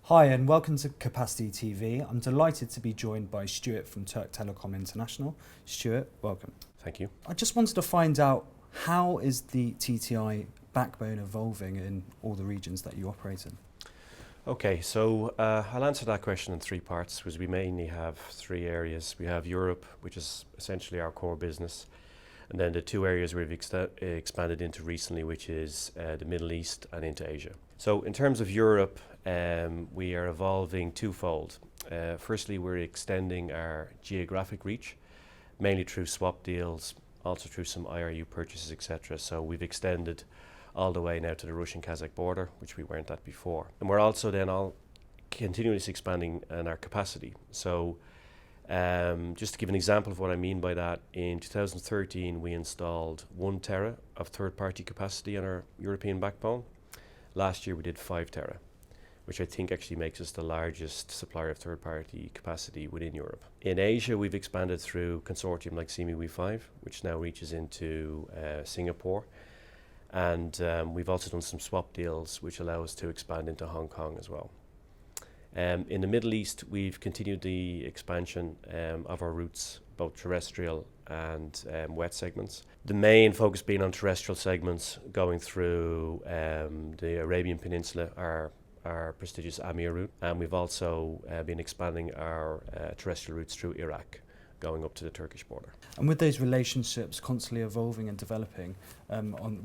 Hi and welcome to Capacity TV. I'm delighted to be joined by Stuart from Türk Telekom International. Stuart, welcome. Thank you. I just wanted to find out, how is the TTI backbone evolving in all the regions that you operate in? Okay, so I'll answer that question in three parts because we mainly have three areas. We have Europe, which is essentially our core business, and then the two areas we've expanded into recently, which is the Middle East and into Asia. So in terms of Europe, we are evolving twofold. Firstly, we're extending our geographic reach, mainly through swap deals, also through some IRU purchases, etc. So we've extended all the way now to the Russian-Kazakh border, which we weren't at before. And we're also then all continuously expanding in our capacity. So just to give an example of what I mean by that, in 2013 we installed 1 tera of third-party capacity on our European backbone. Last year we did 5 tera, which I think actually makes us the largest supplier of third-party capacity within Europe. In Asia, we've expanded through consortium like CME-5, which now reaches into Singapore. And we've also done some swap deals, which allow us to expand into Hong Kong as well. In the Middle East, we've continued the expansion of our routes, both terrestrial and wet segments. The main focus being on terrestrial segments going through the Arabian Peninsula, our prestigious Amir route, and we've also been expanding our terrestrial routes through Iraq, going up to the Turkish border. And with those relationships constantly evolving and developing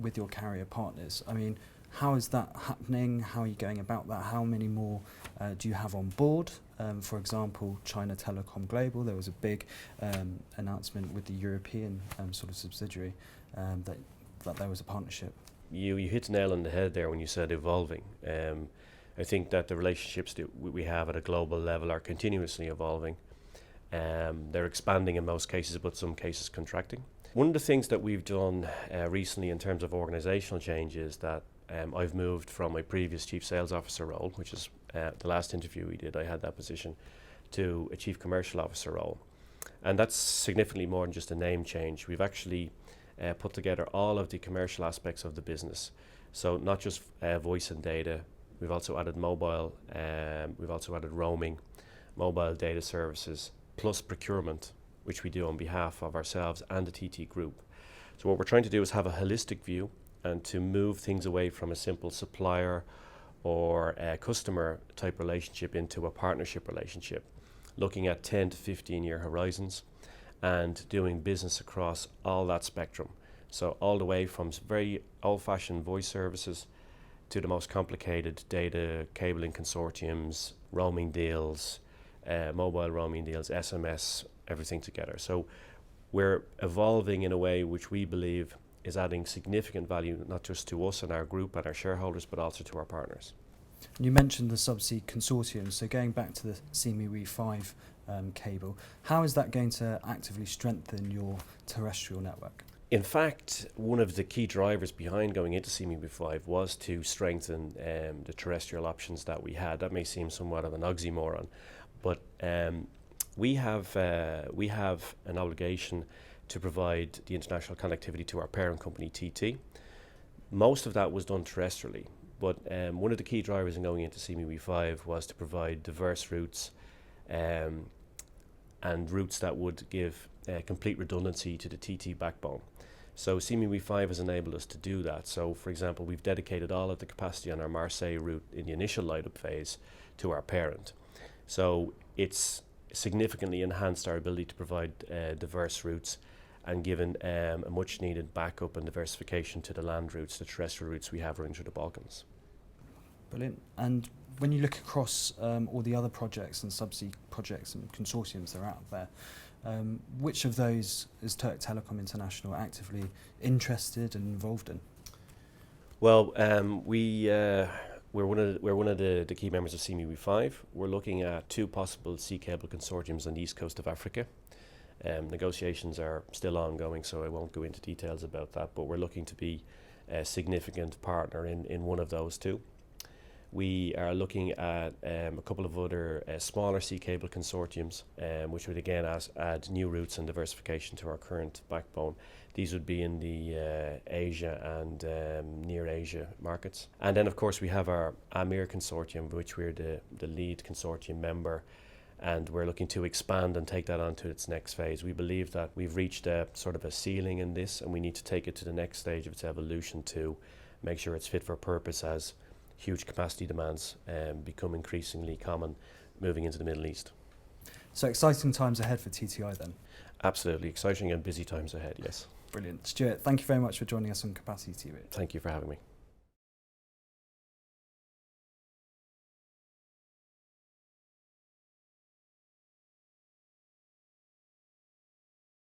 with your carrier partners, I mean, how is that happening? How are you going about that? How many more do you have on board? For example, China Telecom Global, there was a big announcement with the European sort of subsidiary that there was a partnership. You hit the nail on the head there when you said evolving. I think that the relationships that we have at a global level are continuously evolving. They're expanding in most cases, but some cases contracting. One of the things that we've done recently in terms of organizational change is that I've moved from my previous chief sales officer role, which is the last interview we did, I had that position, to a chief commercial officer role. And that's significantly more than just a name change. We've actually put together all of the commercial aspects of the business. So not just voice and data, we've also added mobile, we've also added roaming, mobile data services, plus procurement, which we do on behalf of ourselves and the TT group. So what we're trying to do is have a holistic view and to move things away from a simple supplier or a customer type relationship into a partnership relationship, looking at 10 to 15 year horizons and doing business across all that spectrum. So all the way from very old-fashioned voice services to the most complicated data cabling consortiums, roaming deals, mobile roaming deals, SMS, everything together. So we're evolving in a way which we believe is adding significant value, not just to us and our group and our shareholders, but also to our partners. You mentioned the subsea consortium, so going back to the CME-5 cable, how is that going to actively strengthen your terrestrial network? In fact, one of the key drivers behind going into CME-5 was to strengthen the terrestrial options that we had. That may seem somewhat of an oxymoron, but we have an obligation to provide the international connectivity to our parent company TT. Most of that was done terrestrially, but one of the key drivers in going into CME-5 was to provide diverse routes and routes that would give complete redundancy to the TT backbone. So CME-5 has enabled us to do that. So for example, we've dedicated all of the capacity on our Marseille route in the initial light-up phase to our parent. So it's significantly enhanced our ability to provide diverse routes and given a much needed backup and diversification to the land routes, the terrestrial routes we have running through the Balkans. Brilliant. And when you look across all the other projects and subsea projects and consortiums that are out there, which of those is Türk Telekom International actively interested and involved in? Well, we're one of the key members of CME-5. We're looking at 2 possible sea cable consortiums on the east coast of Africa. Negotiations are still ongoing, so I won't go into details about that, but we're looking to be a significant partner in one of those 2. We are looking at a couple of other smaller sea cable consortiums, which would again add new routes and diversification to our current backbone. These would be in the Asia and near Asia markets. And then of course we have our AMIR consortium, which we're the lead consortium member, and we're looking to expand and take that on to its next phase. We believe that we've reached a sort of a ceiling in this, and we need to take it to the next stage of its evolution to make sure it's fit for purpose as huge capacity demands become increasingly common moving into the Middle East. So exciting times ahead for TTI then? Absolutely, exciting and busy times ahead, yes. Brilliant. Stuart, thank you very much for joining us on Capacity TV. Thank you for having me.